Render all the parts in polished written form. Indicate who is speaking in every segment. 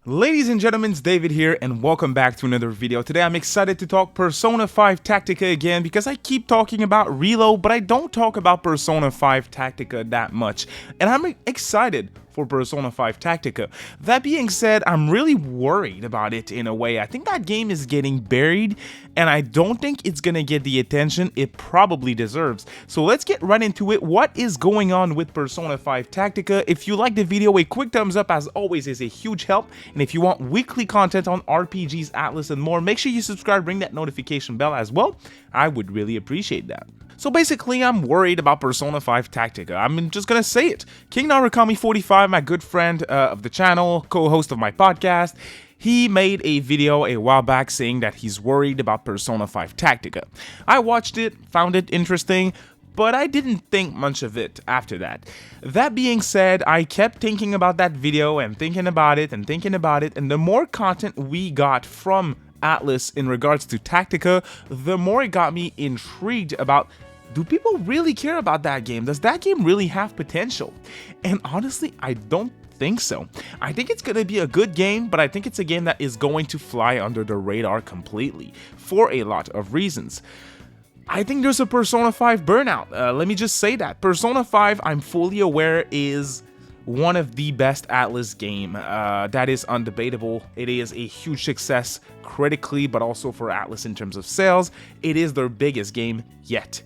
Speaker 1: Ladies and gentlemen, it's David here and welcome back to another video. Today I'm excited to talk Persona 5 Tactica again because I keep talking about Reload, but I don't talk about Persona 5 Tactica that much. And I'm excited for Persona 5 Tactica. That being said, I'm really worried about it in a way. I think that game is getting buried and I don't think it's gonna get the attention it probably deserves. So let's get right into it. What is going on with Persona 5 Tactica? If you like the video, a quick thumbs up as always is a huge help. And if you want weekly content on RPGs, Atlus, and more, make sure you subscribe, ring that notification bell as well. I would really appreciate that. So basically, I'm worried about Persona 5 Tactica. I'm just gonna say it. King Narukami45, my good friend of the channel, co-host of my podcast, he made a video a while back saying that he's worried about Persona 5 Tactica. I watched it, found it interesting, but I didn't think much of it after that. That being said, I kept thinking about that video and thinking about it, and the more content we got from ATLUS in regards to Tactica, the more it got me intrigued about, do people really care about that game? Does that game really have potential? And honestly, I don't think so. I think it's going to be a good game, but I think it's a game that is going to fly under the radar completely for a lot of reasons. I think there's a Persona 5 burnout. Let me just say that. Persona 5, I'm fully aware, is one of the best ATLUS game. That is undebatable. It is a huge success critically, but also for ATLUS in terms of sales. It is their biggest game yet.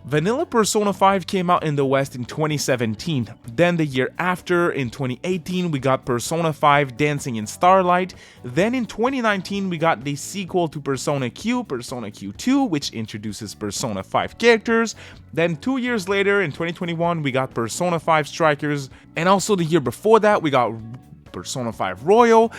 Speaker 1: Vanilla Persona 5 came out in the West in 2017. Then the year after, in 2018, we got Persona 5 Dancing in Starlight. Then in 2019, we got the sequel to Persona Q, Persona Q2, which introduces Persona 5 characters. Then 2 years later, in 2021, we got Persona 5 Strikers. And also the year before that, we got Persona 5 Royal.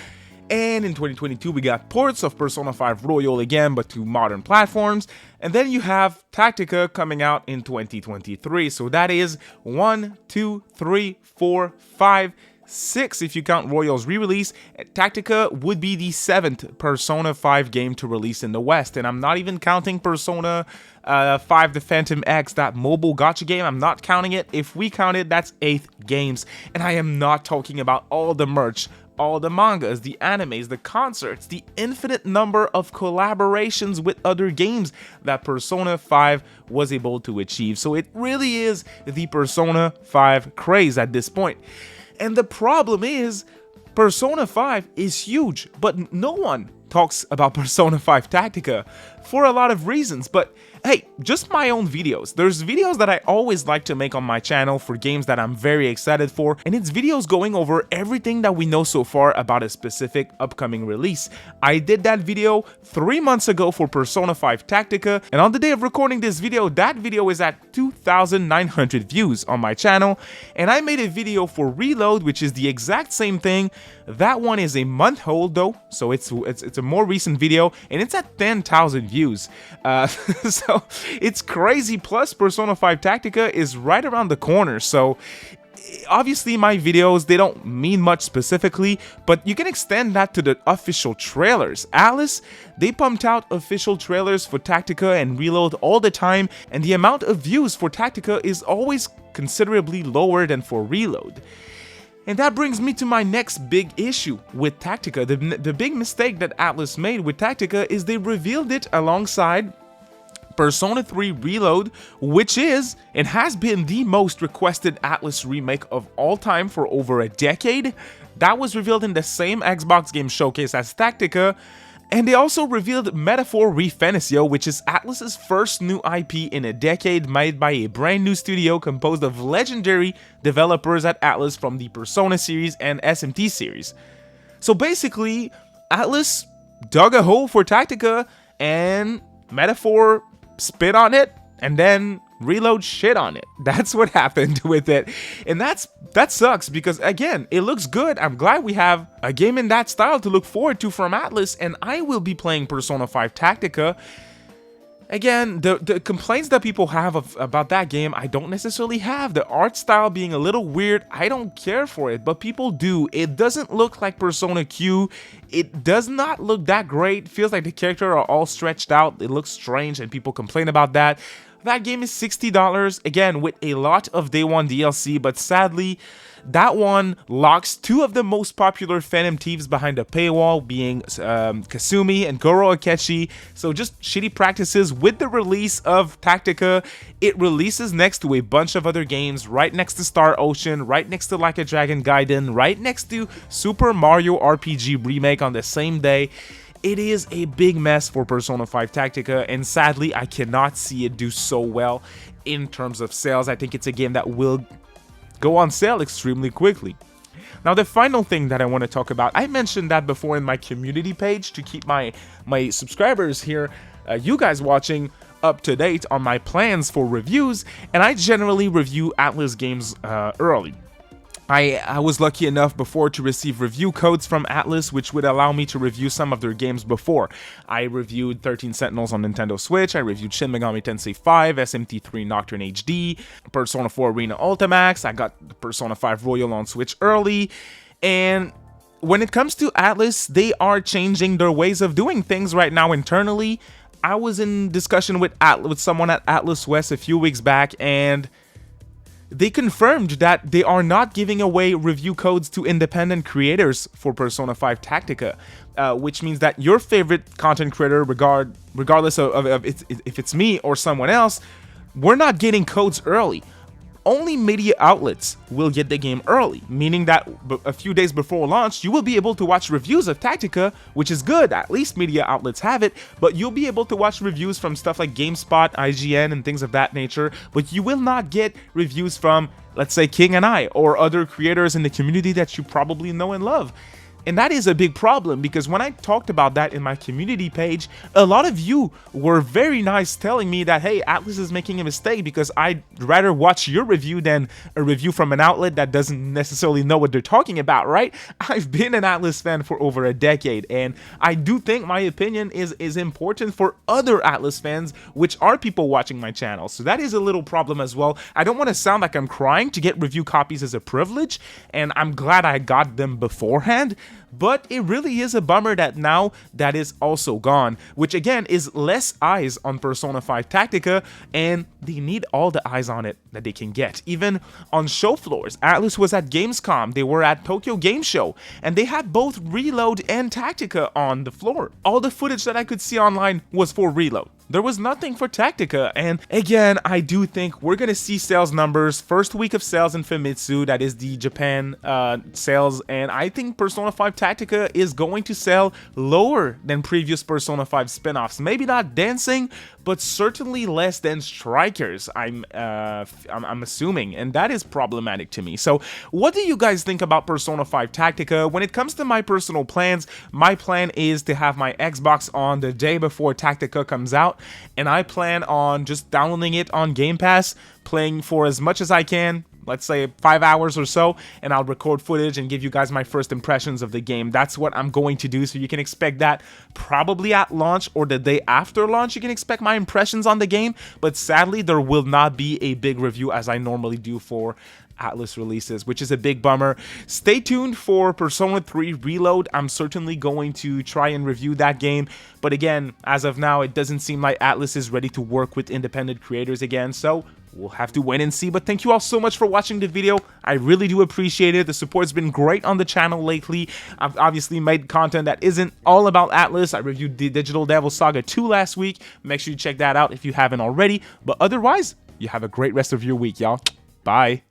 Speaker 1: And in 2022, we got ports of Persona 5 Royal again, but to modern platforms. And then you have Tactica coming out in 2023. So that is 1, 2, 3, 4, 5, 6 if you count Royal's re-release. Tactica would be the 7th Persona 5 game to release in the West. And I'm not even counting Persona 5 The Phantom X, that mobile gacha game. I'm not counting it. If we count it, that's 8 games. And I am not talking about all the merch, all the mangas, the animes, the concerts, the infinite number of collaborations with other games that Persona 5 was able to achieve. So it really is the Persona 5 craze at this point. And the problem is, Persona 5 is huge, but no one talks about Persona 5 Tactica for a lot of reasons. But hey, just my own videos. There's videos that I always like to make on my channel for games that I'm very excited for, and it's videos going over everything that we know so far about a specific upcoming release. I did that video 3 months ago for Persona 5 Tactica, and on the day of recording this video, that video is at 2,900 views on my channel, and I made a video for Reload, which is the exact same thing. That one is a month old though, so it's a more recent video, and it's at 10,000 views. So it's crazy. Plus Persona 5 Tactica is right around the corner, so obviously my videos, they don't mean much specifically, but you can extend that to the official trailers. ATLUS, they pumped out official trailers for Tactica and Reload all the time, and the amount of views for Tactica is always considerably lower than for Reload. And that brings me to my next big issue with Tactica. The big mistake that ATLUS made with Tactica is they revealed it alongside Persona 3 Reload, which is and has been the most requested ATLUS remake of all time for over a decade. That was revealed in the same Xbox Game Showcase as Tactica. And they also revealed Metaphor Refenitio, which is ATLUS's first new IP in a decade, made by a brand new studio composed of legendary developers at ATLUS from the Persona series and SMT series. So basically, ATLUS dug a hole for Tactica, and Metaphor spit on it, and then Reload shit on it. That's what happened with it. And that sucks because, again, it looks good. I'm glad we have a game in that style to look forward to from ATLUS, and I will be playing Persona 5 Tactica. Again, the complaints that people have about that game, I don't necessarily have. The art style being a little weird, I don't care for it, but people do. It doesn't look like Persona Q. It does not look that great. Feels like the characters are all stretched out. It looks strange, and people complain about that. That game is $60, again, with a lot of day one DLC, but sadly, that one locks two of the most popular Phantom Thieves behind a paywall, being Kasumi and Goro Akechi. So just shitty practices with the release of Tactica. It releases next to a bunch of other games, right next to Star Ocean, right next to Like a Dragon Gaiden, right next to Super Mario RPG Remake on the same day. It is a big mess for Persona 5 Tactica, and sadly, I cannot see it do so well in terms of sales. I think it's a game that will go on sale extremely quickly. Now, the final thing that I want to talk about, I mentioned that before in my community page to keep my subscribers here, you guys watching, up to date on my plans for reviews, and I generally review ATLUS games early. I was lucky enough before to receive review codes from ATLUS, which would allow me to review some of their games before. I reviewed 13 Sentinels on Nintendo Switch, I reviewed Shin Megami Tensei 5, SMT3 Nocturne HD, Persona 4 Arena Ultimax, I got Persona 5 Royal on Switch early, and when it comes to ATLUS, they are changing their ways of doing things right now internally. I was in discussion with someone at ATLUS West a few weeks back, and they confirmed that they are not giving away review codes to independent creators for Persona 5 Tactica, which means that your favorite content creator, regardless of if it's me or someone else, we're not getting codes early. Only media outlets will get the game early, meaning that a few days before launch, you will be able to watch reviews of Tactica, which is good, at least media outlets have it, but you'll be able to watch reviews from stuff like GameSpot, IGN, and things of that nature, but you will not get reviews from, let's say, King and I, or other creators in the community that you probably know and love. And that is a big problem, because when I talked about that in my community page, a lot of you were very nice telling me that, hey, ATLUS is making a mistake because I'd rather watch your review than a review from an outlet that doesn't necessarily know what they're talking about, right? I've been an ATLUS fan for over a decade, and I do think my opinion is important for other ATLUS fans, which are people watching my channel. So that is a little problem as well. I don't want to sound like I'm crying. To get review copies is a privilege, and I'm glad I got them beforehand. But it really is a bummer that now that is also gone, which again is less eyes on Persona 5 Tactica, and they need all the eyes on it that they can get. Even on show floors, ATLUS was at Gamescom, they were at Tokyo Game Show, and they had both Reload and Tactica on the floor. All the footage that I could see online was for Reload. There was nothing for Tactica, and again, I do think we're gonna see sales numbers, first week of sales in Famitsu, that is the Japan sales, and I think Persona 5 Tactica is going to sell lower than previous Persona 5 spin-offs. Maybe not Dancing, but certainly less than Strikers, I'm assuming, and that is problematic to me. So what do you guys think about Persona 5 Tactica? When it comes to my personal plans, my plan is to have my Xbox on the day before Tactica comes out, and I plan on just downloading it on Game Pass, playing for as much as I can, let's say 5 hours or so, and I'll record footage and give you guys my first impressions of the game. That's what I'm going to do, so you can expect that probably at launch or the day after launch. You can expect my impressions on the game, but sadly there will not be a big review as I normally do for ATLUS releases, which is a big bummer. Stay tuned for Persona 3 Reload. I'm certainly going to try and review that game, but again, as of now, it doesn't seem like ATLUS is ready to work with independent creators again, so we'll have to wait and see. But thank you all so much for watching the video. I really do appreciate it. The support's been great on the channel lately. I've obviously made content that isn't all about ATLUS. I reviewed the Digital Devil Saga 2 last week. Make sure you check that out if you haven't already. But otherwise, you have a great rest of your week, y'all. Bye.